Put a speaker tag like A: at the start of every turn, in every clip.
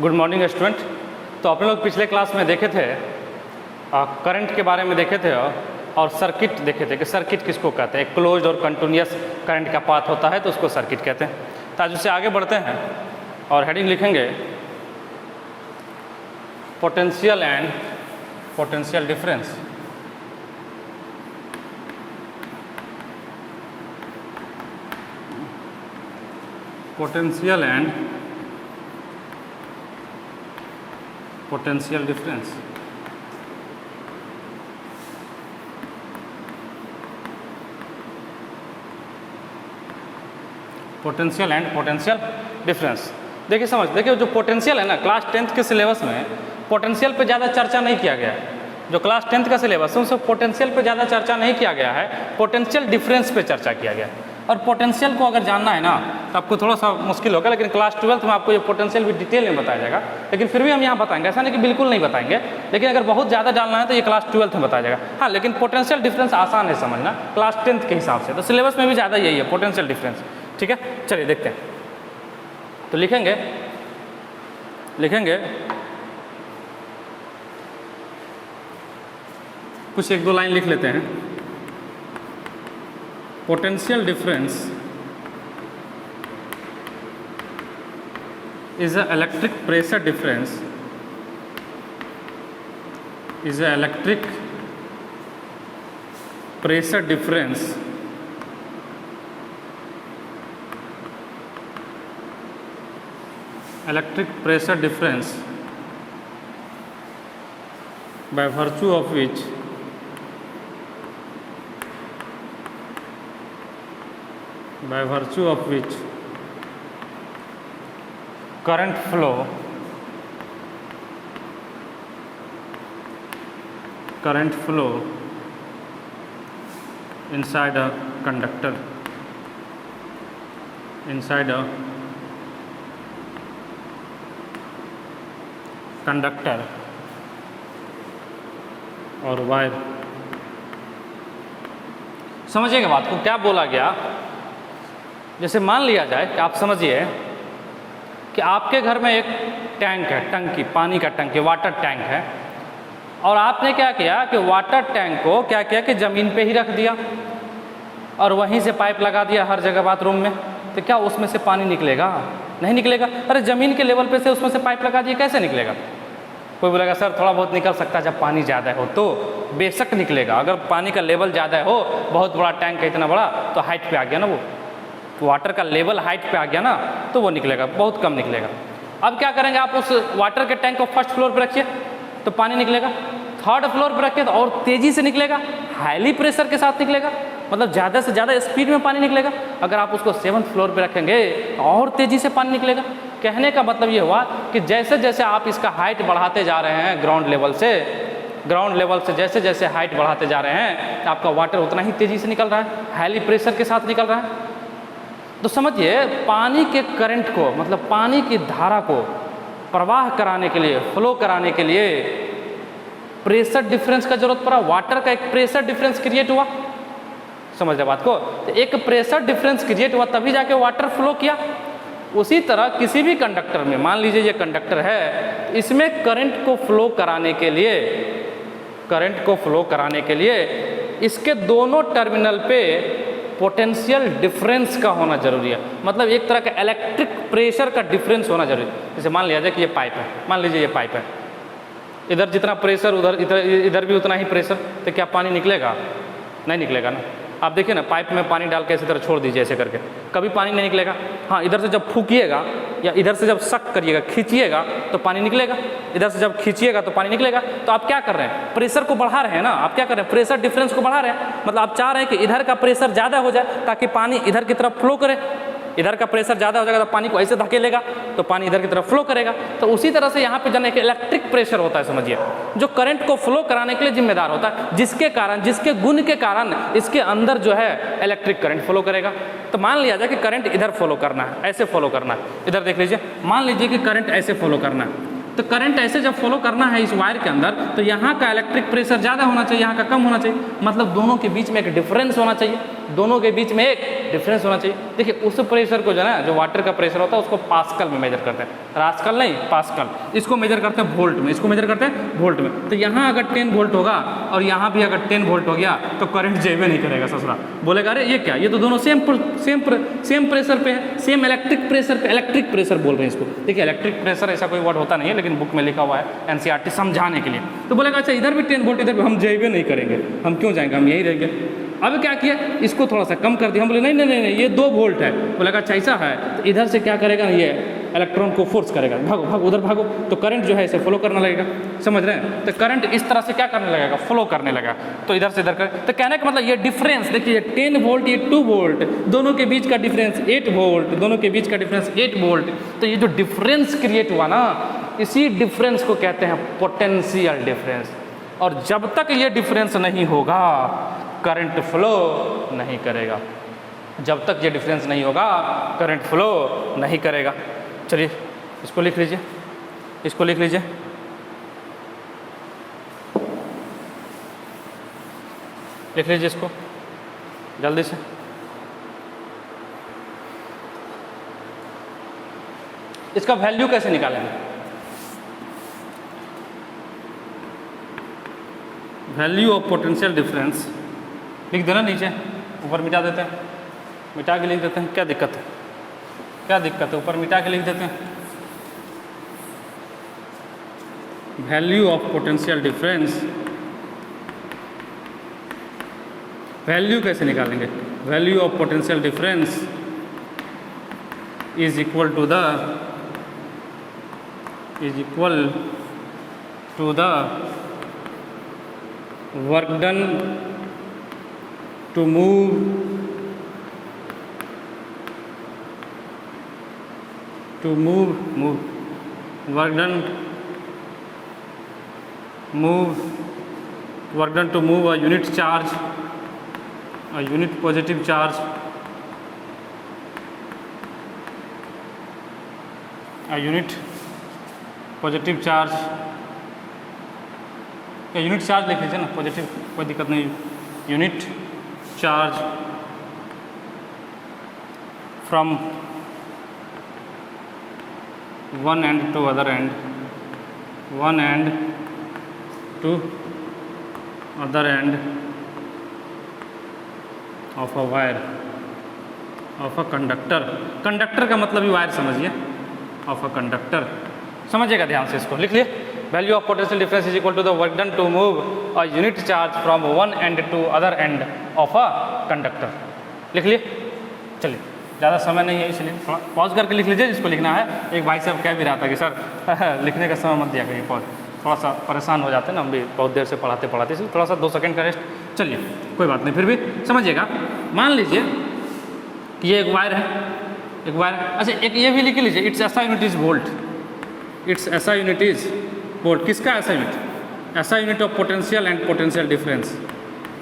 A: Good morning student. तो अपने लोग पिछले क्लास में देखे थे करंट के बारे में देखे थे और सर्किट देखे थे कि सर्किट किसको कहते हैं। क्लोज्ड और कंटिन्यूअस करंट का पाथ होता है तो उसको सर्किट कहते हैं। तो आज उससे आगे बढ़ते हैं और हेडिंग लिखेंगे potential and potential difference. Potential and potential difference. Potential and potential difference. देखिए देखिए जो पोटेंशियल है ना, क्लास 10th के सिलेबस में पोटेंशियल पे ज़्यादा चर्चा नहीं किया गया है। जो क्लास 10th का सिलेबस है उसमें पोटेंशियल पे ज़्यादा चर्चा नहीं किया गया है, पोटेंशियल डिफरेंस पे चर्चा किया गया है। और पोटेंशियल को अगर जानना है ना तो आपको थोड़ा सा मुश्किल होगा, लेकिन क्लास 12th में आपको ये पोटेंशियल भी डिटेल में बताया जाएगा। लेकिन फिर भी हम यहाँ बताएंगे, ऐसा नहीं कि बिल्कुल नहीं बताएंगे, लेकिन अगर बहुत ज़्यादा जानना है तो ये क्लास 12th में बताया जाएगा। हाँ, लेकिन पोटेंशियल डिफरेंस आसान है समझना क्लास 10th के हिसाब से, तो सिलेबस में भी ज़्यादा यही है पोटेंशियल डिफरेंस। ठीक है, चलिए देखते हैं। तो लिखेंगे कुछ एक दो लाइन लिख लेते हैं। Potential difference is a electric pressure difference is a electric pressure difference by virtue of which current flow inside a conductor और वायर। समझिएगा बात को, क्या बोला गया। जैसे मान लिया जाए कि आप समझिए कि आपके घर में एक टैंक है, टंकी, पानी का टंकी, वाटर टैंक है, और आपने क्या किया कि वाटर टैंक को क्या किया कि ज़मीन पे ही रख दिया और वहीं से पाइप लगा दिया हर जगह बाथरूम में। तो क्या उसमें से पानी निकलेगा? नहीं निकलेगा। अरे ज़मीन के लेवल पे से उसमें से पाइप लगा दिए, कैसे निकलेगा? कोई बोलेगा सर थोड़ा बहुत निकल सकता है जब पानी ज़्यादा हो, तो बेशक निकलेगा। अगर पानी का लेवल ज़्यादा हो, बहुत बड़ा टैंक है इतना बड़ा, तो हाइट पे आ गया ना, वो वाटर का लेवल हाइट पे आ गया ना, तो वो निकलेगा, बहुत कम निकलेगा। अब क्या करेंगे, आप उस वाटर के टैंक को फर्स्ट फ्लोर पे रखिए तो पानी निकलेगा, थर्ड फ्लोर पे रखिए तो और तेज़ी से निकलेगा, हाईली प्रेशर के साथ निकलेगा, मतलब ज़्यादा से ज़्यादा स्पीड में पानी निकलेगा। अगर आप उसको 7th फ्लोर पे रखेंगे तो और तेज़ी से पानी निकलेगा। कहने का मतलब ये हुआ कि जैसे जैसे आप इसका हाइट बढ़ाते जा रहे हैं ग्राउंड लेवल से जैसे जैसे हाइट बढ़ाते जा रहे हैं तो आपका वाटर उतना ही तेज़ी से निकल रहा है, हाईली प्रेशर के साथ निकल रहा है। तो समझिए, पानी के करंट को, मतलब पानी की धारा को प्रवाह कराने के लिए, फ्लो कराने के लिए प्रेशर डिफरेंस का जरूरत पड़ा। वाटर का एक प्रेशर डिफरेंस क्रिएट हुआ, समझ रहे बात को। तो एक प्रेशर डिफरेंस क्रिएट हुआ तभी जाके वाटर फ्लो किया। उसी तरह किसी भी कंडक्टर में, मान लीजिए ये कंडक्टर है, इसमें करंट को फ्लो कराने के लिए इसके दोनों टर्मिनल पे पोटेंशियल डिफरेंस का होना जरूरी है। मतलब एक तरह का इलेक्ट्रिक प्रेशर का डिफरेंस होना जरूरी है। जैसे मान लिया जाए कि ये पाइप है, मान लीजिए ये पाइप है, इधर जितना प्रेशर इधर भी उतना ही प्रेशर, तो क्या पानी निकलेगा? नहीं निकलेगा ना। आप देखिए ना, पाइप में पानी डाल के इसी तरह छोड़ दीजिए, ऐसे करके, कभी पानी नहीं निकलेगा। हाँ, इधर से जब फूकिएगा या इधर से जब सक करिएगा, खींचिएगा तो पानी निकलेगा, इधर से जब खींचिएगा तो पानी निकलेगा। तो आप क्या कर रहे हैं? प्रेशर को बढ़ा रहे हैं ना। आप क्या कर रहे हैं? प्रेशर डिफरेंस को बढ़ा रहे हैं। मतलब आप चाह रहे हैं कि इधर का प्रेशर ज़्यादा हो जाए ताकि पानी इधर की तरफ फ्लो करे। इधर का प्रेशर ज़्यादा हो जाएगा तो पानी को ऐसे धकेलेगा तो पानी इधर की तरफ फ्लो करेगा। तो उसी तरह से यहाँ पे जन एक इलेक्ट्रिक प्रेशर होता है, समझिए, जो करंट को फ्लो कराने के लिए जिम्मेदार होता है, जिसके गुण के कारण इसके अंदर जो है इलेक्ट्रिक करंट फ्लो करेगा। तो मान लिया जाए कि करंट इधर फॉलो करना है, ऐसे फॉलो करना है। इधर देख लीजिए, मान लीजिए कि करंट ऐसे फॉलो करना है। तो करंट ऐसे जब फॉलो करना है इस वायर के अंदर, तो यहाँ का इलेक्ट्रिक प्रेशर ज़्यादा होना चाहिए, यहाँ का कम होना चाहिए। मतलब दोनों के बीच में एक डिफरेंस होना चाहिए। दोनों के बीच में एक डिफरेंस होना चाहिए। देखिए उस प्रेशर को जो है ना, जो वाटर का प्रेशर होता है उसको पास्कल में मेजर करते हैं, रास्कल नहीं पास्कल, इसको मेजर करते हैं वोल्ट में, इसको मेजर करते हैं वोल्ट में। तो यहाँ अगर 10 वोल्ट होगा और यहाँ भी अगर 10 वोल्ट हो गया तो करंट जेबे नहीं करेगा ससुरा, बोलेगा अरे ये क्या, ये तो दोनों सेम प्रेशर पे है, सेम इलेक्ट्रिक प्रेशर पे, इलेक्ट्रिक प्रेशर बोल रहे हैं इसको। देखिए इलेक्ट्रिक प्रेशर ऐसा कोई वर्ड होता नहीं है, लेकिन बुक में लिखा हुआ है एनसीईआरटी समझाने के लिए। तो बोलेगा अच्छा इधर भी 10 वोल्ट, इधर भी हम जेबे नहीं करेंगे, हम क्यों जाएंगे, हम यहीं रहेंगे। अब क्या किया, इसको थोड़ा सा कम कर दिया, हम बोले नहीं ये 2 वोल्ट है, बोलेगा अच्छा ऐसा है, तो इधर से क्या करेगा, ये इलेक्ट्रॉन को फोर्स करेगा, भागो उधर भागो, तो करंट जो है इसे फ्लो करने लगेगा, समझ रहे हैं। तो करंट इस तरह से क्या करने लगेगा, फ्लो करने लगेगा, तो इधर से इधर कर। तो कहने का मतलब ये डिफरेंस देखिए 10 वोल्ट ये 2 वोल्ट, दोनों के बीच का डिफरेंस 8 वोल्ट, दोनों के बीच का डिफरेंस 8 वोल्ट। तो ये जो डिफरेंस क्रिएट हुआ ना, इसी डिफरेंस को कहते हैं पोटेंशियल डिफरेंस। और जब तक ये डिफरेंस नहीं होगा करंट फ्लो नहीं करेगा, जब तक ये डिफरेंस नहीं होगा करंट फ्लो नहीं करेगा। चलिए इसको लिख लीजिए, इसको लिख लीजिए, लिख लीजिए इसको जल्दी से। इसका वैल्यू कैसे निकालेंगे, वैल्यू ऑफ पोटेंशियल डिफरेंस लिख देना नीचे, ऊपर मिटा देते हैं, मिटा के लिख देते हैं, क्या दिक्कत है, क्या दिक्कत है, ऊपर मिटा के लिख देते हैं। Value of potential difference, value कैसे निकालेंगे, value of potential difference is equal to the work done to move work done to move a unit charge, a unit positive charge, a unit positive charge, या unit charge लिख लीजिए ना, positive कोई दिक्कत नहीं, unit charge from one end to other end, one end to other end of a wire, of a conductor। Conductor का मतलब ही wire समझिए, of a conductor, समझिएगा ध्यान से, इसको लिख लिए। Value of potential difference is equal to the work done to move a unit charge from one end to other end of a conductor, लिख लिए। चलिए ज़्यादा समय नहीं है इसलिए थोड़ा पॉज करके लिख लीजिए जिसको लिखना है। एक भाई साहब कह भी रहा था कि सर लिखने का समय मत दिया करिए, पॉज, थोड़ा सा परेशान हो जाते हैं ना, हम भी बहुत देर से पढ़ाते इसलिए थोड़ा सा 2 सेकंड का रेस्ट। चलिए कोई बात नहीं, फिर भी समझिएगा। मान लीजिए कि ये एक वायर है, एक वायर, अच्छा एक ये भी लिख लीजिए, it's SI unit is volt, it's SI unit is volt. किसका SI unit, SI unit of potential and potential difference,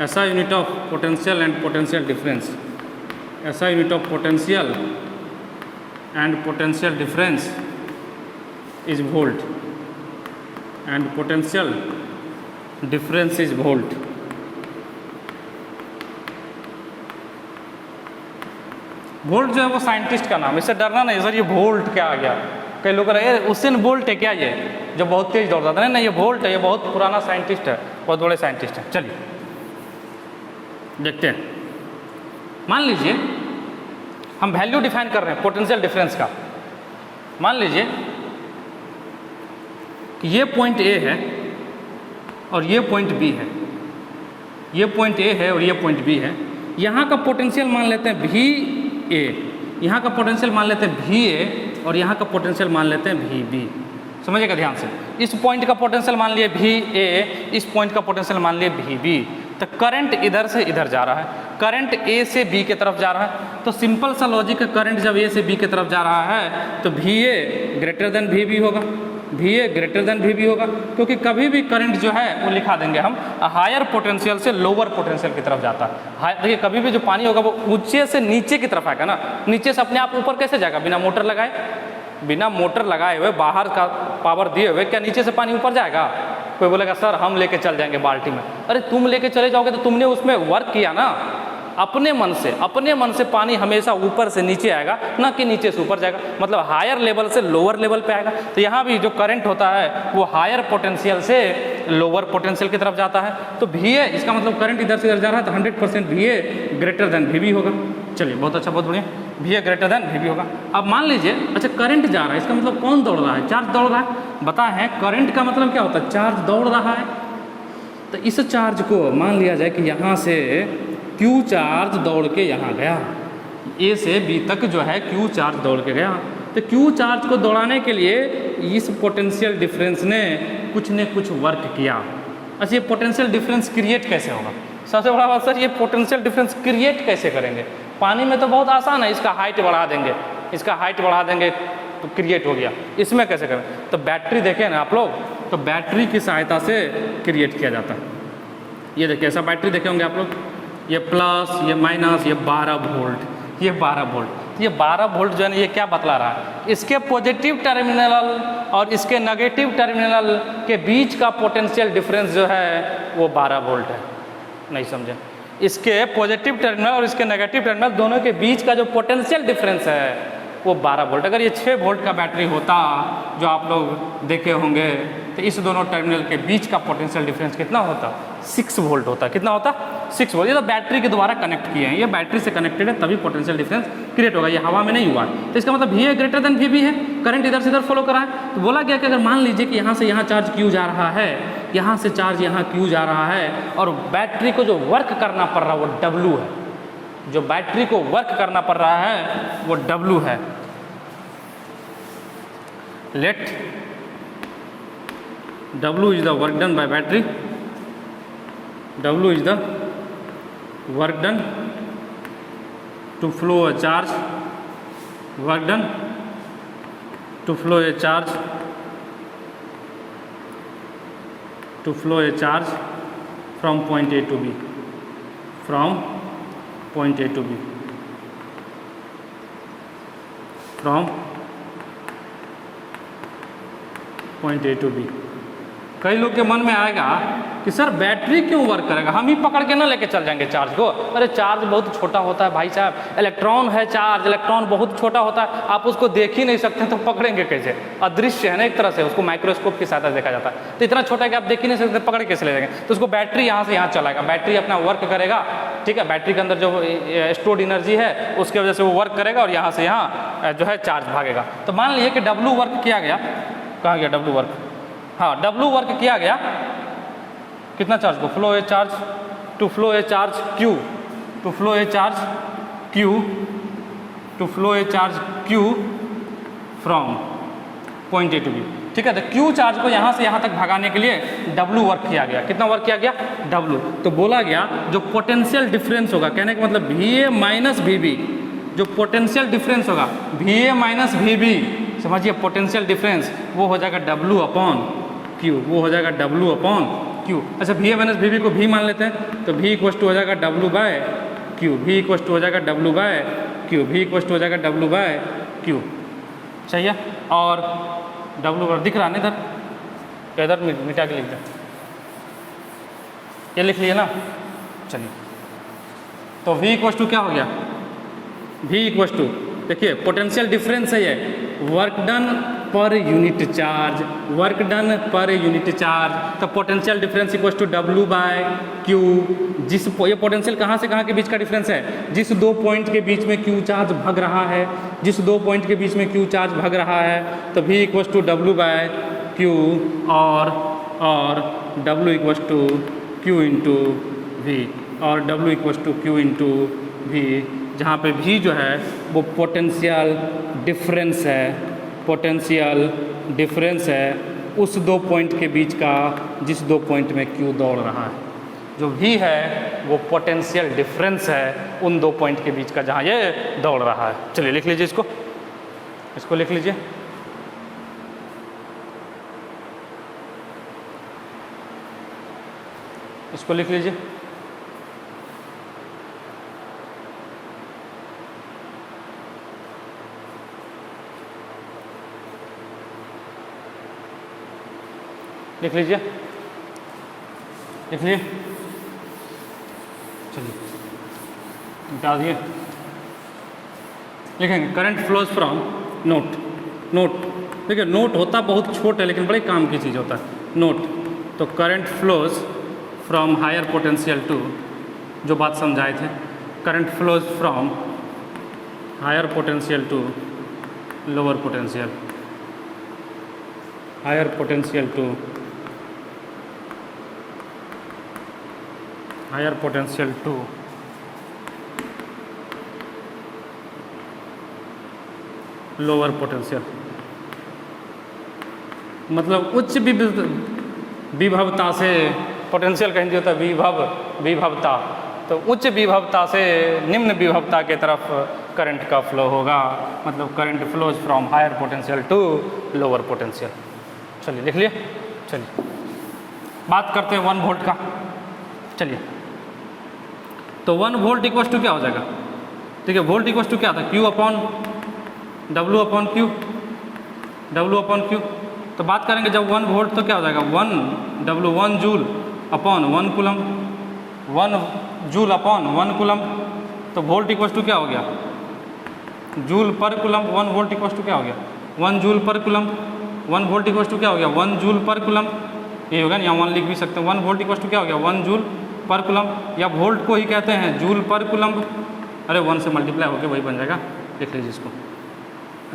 A: SI unit of potential and potential difference, SI unit of potential and potential difference is volt, and potential difference is volt. Volt जो है वो scientist का नाम, इससे डरना नहीं sir ये volt क्या आ गया, कई लोग रहे उसेन बोल्ट है क्या ये, जो बहुत तेज दौड़ता था ना, ये वोल्ट है, ये बहुत पुराना साइंटिस्ट है, बहुत बड़े साइंटिस्ट है। चलिए देखते हैं। मान लीजिए हम वैल्यू डिफाइन कर रहे हैं पोटेंशियल डिफरेंस का। मान लीजिए कि ये पॉइंट ए है और ये पॉइंट बी है, ये पॉइंट ए है और ये पॉइंट बी है। यहाँ का पोटेंशियल मान लेते हैं भी ए, यहाँ का पोटेंशियल मान लेते हैं भी ए और यहाँ का पोटेंशियल मान लेते हैं भी बी। समझिएगा ध्यान से, इस पॉइंट का पोटेंशियल मान लिए भी ए, इस पॉइंट का पोटेंशियल मान लिए भी बी। तो करंट इधर से इधर जा रहा है, करंट ए से बी की तरफ जा रहा है। तो सिंपल सा लॉजिक है, करंट जब ए से बी की तरफ जा रहा है तो भी ए ग्रेटर देन भी बी होगा, भी ए ग्रेटर देन भी बी होगा, क्योंकि कभी भी करंट जो है वो लिखा देंगे हम हायर पोटेंशियल से लोअर पोटेंशियल की तरफ जाता है। देखिए कभी भी जो पानी होगा वो ऊंचे से नीचे की तरफ आएगा ना, नीचे से अपने आप ऊपर कैसे जाएगा, बिना मोटर लगाए, बिना मोटर लगाए हुए बाहर का पावर दिए हुए क्या नीचे से पानी ऊपर जाएगा? कोई बोलेगा सर हम लेके चल जाएंगे बाल्टी में। अरे तुम लेके चले जाओगे तो तुमने उसमें वर्क किया ना, अपने मन से पानी हमेशा ऊपर से नीचे आएगा, ना कि नीचे से ऊपर जाएगा, मतलब हायर लेवल से लोअर लेवल पे आएगा। तो यहाँ भी जो करंट होता है वो हायर पोटेंशियल से लोअर पोटेंशियल की तरफ जाता है। तो VA, इसका मतलब करंट इधर से इधर जा रहा है तो 100% VA ग्रेटर देन VB होगा। चलिए बहुत अच्छा, बहुत बढ़िया, VA ग्रेटर देन VB होगा। अब मान लीजिए, अच्छा करंट जा रहा है, इसका मतलब कौन दौड़ रहा है? चार्ज दौड़ रहा है। बताए हैं करंट का मतलब क्या होता है? चार्ज दौड़ रहा है। तो इस चार्ज को मान लिया जाए कि यहाँ से Q चार्ज दौड़ के यहाँ गया, A से B तक जो है Q चार्ज दौड़ के गया। तो Q चार्ज को दौड़ाने के लिए इस पोटेंशियल डिफरेंस ने कुछ न कुछ वर्क किया। अच्छा, ये पोटेंशियल डिफरेंस क्रिएट कैसे होगा? सबसे बड़ा बात सर, ये पोटेंशियल डिफरेंस क्रिएट कैसे करेंगे? पानी में तो बहुत आसान है, इसका हाइट बढ़ा देंगे, इसका हाइट बढ़ा देंगे तो क्रिएट हो गया। इसमें कैसे करें? तो बैटरी देखें ना आप लोग, तो बैटरी की सहायता से क्रिएट किया जाता है। ये देखिए, ऐसा बैटरी देखे होंगे आप लोग, ये प्लस, ये माइनस, ये 12 वोल्ट, ये 12 वोल्ट। ये 12 वोल्ट जो है ना, ये क्या बतला रहा है? इसके पॉजिटिव टर्मिनल और इसके नेगेटिव टर्मिनल के बीच का पोटेंशियल डिफरेंस जो है वो 12 वोल्ट है। नहीं समझे? इसके पॉजिटिव टर्मिनल और इसके नेगेटिव टर्मिनल दोनों के बीच का जो पोटेंशियल डिफरेंस है वो 12 वोल्ट। अगर ये 6 वोल्ट का बैटरी होता जो आप लोग देखे होंगे, तो इस दोनों टर्मिनल के बीच का पोटेंशियल डिफरेंस कितना होता? 6 वोल्ट होता। कितना होता? 6 वोल्ट। ये तो बैटरी के द्वारा कनेक्ट किए हैं, ये बैटरी से कनेक्टेड है, तभी पोटेंशियल डिफरेंस क्रिएट होगा, ये हवा में नहीं हुआ। तो इसका मतलब VA ग्रेटर देन VB है, करंट इधर से इधर फॉलो करा है। तो बोला गया कि अगर मान लीजिए कि यहाँ से यहाँ चार्ज Q जा रहा है, यहाँ से चार्ज यहाँ Q जा रहा है, और बैटरी को जो वर्क करना पड़ रहा है वो W है, जो बैटरी को वर्क करना पड़ रहा है वो W है। Let W is the work done by battery, W is the work done to flow a charge, work done to flow a charge, to flow a charge from point A to B, from point A to B, from point A to B। कई लोग के मन में आएगा कि sir battery क्यों work करेगा, हम ही पकड़ के ना लेके चल जाएंगे चार्ज को। अरे चार्ज बहुत छोटा होता है भाई साहब, इलेक्ट्रॉन है चार्ज, इलेक्ट्रॉन बहुत छोटा होता है, आप उसको देख ही नहीं सकते तो पकड़ेंगे कैसे? अदृश्य है ना एक तरह से, उसको माइक्रोस्कोप की सहायता से देखा जाता है। तो इतना छोटा है कि आप देख ही नहीं सकते, पकड़ कैसे ले जाएंगे? तो उसको बैटरी यहाँ से यहाँ चलाएगा, बैटरी अपना वर्क करेगा, ठीक है। बैटरी के अंदर जो स्टोर्ड एनर्जी है उसकी वजह से वो वर्क करेगा और यहाँ से यहाँ जो है चार्ज भागेगा। तो मान लीजिए कि W वर्क किया गया, कहाँ गया W वर्क? हाँ, W वर्क किया गया, कितना चार्ज को? Flow a charge, to flow a charge Q, to flow a charge Q, to flow a charge Q from point A to B, ठीक है। तो Q चार्ज को यहाँ से यहाँ तक भगाने के लिए W वर्क किया गया। कितना वर्क किया गया? W। तो बोला गया जो पोटेंशियल डिफरेंस होगा, कहने का मतलब VA माइनस VB, जो पोटेंशियल डिफरेंस होगा VA माइनस VB, समझिए पोटेंशियल डिफरेंस वो हो जाएगा W अपॉन Q, वो हो जाएगा W अपॉन Q। अच्छा, VA माइनस VB को V मान लेते हैं, तो V इक्वस टू हो जाएगा W by Q, V equals to हो जाएगा W by Q, V equals to हो जाएगा W बाय Q, सही है। और W दिख रहा है इधर, इधर मिटा के लिख दे, ये लिख लिए ना। चलिए, तो V इक्वस टू क्या हो गया? V इक्वस टू, देखिए पोटेंशियल डिफरेंस है ये, work done per unit charge, work done per unit charge. तो potential difference equal to W by Q। जिस ये पोटेंशियल कहाँ से कहाँ के बीच का डिफरेंस है? जिस दो पॉइंट के बीच में Q चार्ज भग रहा है, जिस दो पॉइंट के बीच में Q चार्ज भग रहा है, तो V equal to W by Q, और W equal to Q into V, और W equal to Q into V, जहाँ पे V जो है वो पोटेंशियल डिफरेंस है, पोटेंशियल डिफरेंस है उस दो पॉइंट के बीच का जिस दो पॉइंट में Q दौड़ रहा है। जो V है वो पोटेंशियल डिफरेंस है उन दो पॉइंट के बीच का जहाँ ये दौड़ रहा है। चलिए लिख लीजिए इसको, इसको लिख लीजिए। इसको लिख लीजिए, लिख लीजिए, लिख लीजिए। चलिए मिटा दिए, लिखेंगे current flows from note. Note देखिए, नोट होता बहुत छोट है लेकिन बड़े काम की चीज़ होता है नोट। तो current flows from higher potential to, जो बात समझाए थे, current flows from higher potential to lower potential, higher potential to higher potential to lower potential. मतलब उच्च विभवता से, पोटेंशियल का हिंदी होता है विभवता, तो उच्च विभवता से निम्न विभवता के तरफ करंट का फ्लो होगा। मतलब current flows from higher potential to lower potential. चलिए लिख लिए। चलिए बात करते हैं 1 वोल्ट का। चलिए, तो 1 वोल्ट इक्वल टू क्या हो जाएगा? ठीक है, वोल्ट इक्वल टू क्या था? Q upon W upon Q, W upon Q। तो बात करेंगे जब 1 वोल्ट तो क्या हो जाएगा? 1 W 1 joule upon 1 coulomb, 1 joule upon 1 coulomb. तो वोल्ट इक्वल टू क्या हो गया? जूल पर कूलम। 1 वोल्ट इक्वल टू क्या हो गया? 1 जूल पर कूलम। 1 वोल्ट इक्वल टू क्या हो गया? 1 जूल पर कूलम। ये होगा ना, यहाँ 1 लिख भी सकते हैं। 1 वोल्ट इक्वल टू क्या हो गया? 1 जूल पर कूलम, या वोल्ट को ही कहते हैं जूल पर कूलम। अरे 1 से मल्टीप्लाई होकर वही बन जाएगा, लिख लीजिए इसको।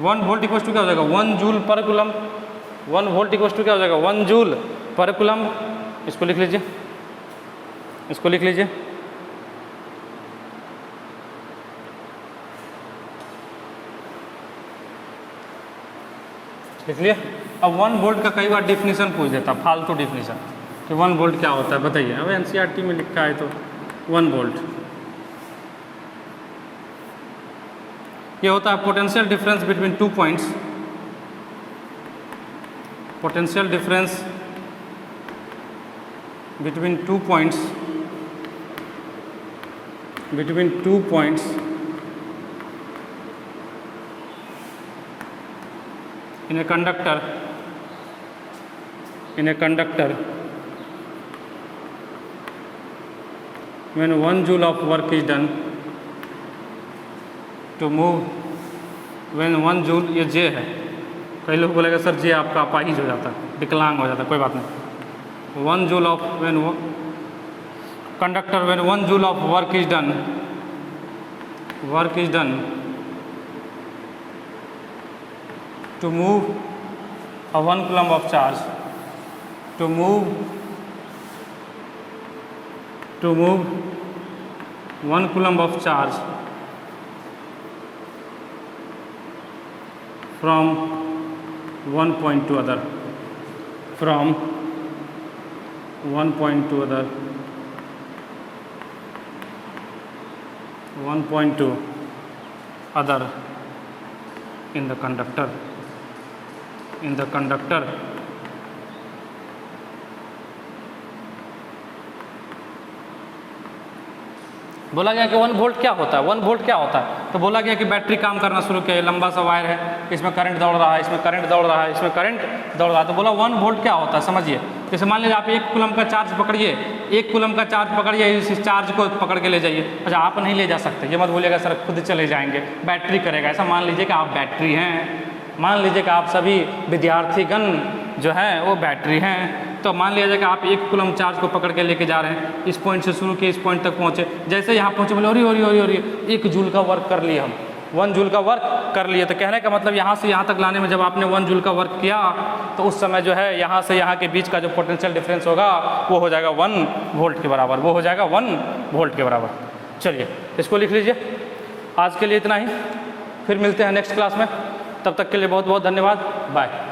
A: 1 वोल्ट इक्वल टू क्या हो जाएगा? 1 जूल पर कूलम। 1 वोल्ट इक्वल टू क्या हो जाएगा? 1 जूल पर कूलम। इसको लिख लीजिए, इसको लिख लीजिए। लिख लिए। अब 1 वोल्ट का कई बार डिफिनीशन पूछ देता, फालतू डिफिनीशन कि 1 वोल्ट क्या होता है बताइए। अब एनसीईआरटी में लिखा है तो 1 वोल्ट ये होता है potential difference between 2 points, potential difference between 2 points, between 2 points in a conductor, in a conductor when 1 joule of work is done to move, when 1 joule, ये J है। कई लोग बोलेगा सर J आपका अपाहिज हो जाता है, विकलांग हो जाता है, कोई बात नहीं। 1 joule of when conductor when 1 joule of work is done, work is done to move a 1 coulomb of charge, to move 1 coulomb of charge from one point to other, from one point to other, one point to other in the conductor, in the conductor बोला गया कि 1 volt क्या होता है? 1 volt क्या होता है? तो बोला गया कि बैटरी काम करना शुरू किया, लंबा सा वायर है, इसमें करंट दौड़ रहा है, इसमें करंट दौड़ रहा है, इसमें करंट दौड़ रहा है। तो बोला 1 वोल्ट क्या होता है समझिए। जैसे मान लीजिए आप 1 कूलम का चार्ज पकड़िए, 1 कूलम का चार्ज पकड़िए, इस चार्ज को पकड़ के ले जाइए। अच्छा आप नहीं ले जा सकते, ये मत बोलिएगा सर खुद चले जाएंगे, बैटरी करेगा। ऐसा मान लीजिए कि आप बैटरी हैं, मान लीजिए कि आप सभी विद्यार्थीगण जो हैं वो बैटरी हैं। तो मान लिया जाए कि आप 1 कूलम चार्ज को पकड़ के लेके जा रहे हैं, इस पॉइंट से शुरू किए, इस पॉइंट तक पहुँचे। जैसे यहाँ पहुँचे बोले अरे 1 जूल का वर्क कर लिए हम, 1 जूल का वर्क कर लिए। तो कहने का मतलब यहाँ से यहाँ तक लाने में जब आपने 1 जूल का वर्क किया तो उस समय जो है यहाँ से यहाँ के बीच का जो पोटेंशियल डिफरेंस होगा वो हो जाएगा 1 वोल्ट के बराबर, वो हो जाएगा 1 वोल्ट के बराबर। चलिए इसको लिख लीजिए। आज के लिए इतना ही, फिर मिलते हैं नेक्स्ट क्लास में। तब तक के लिए बहुत बहुत धन्यवाद, बाय।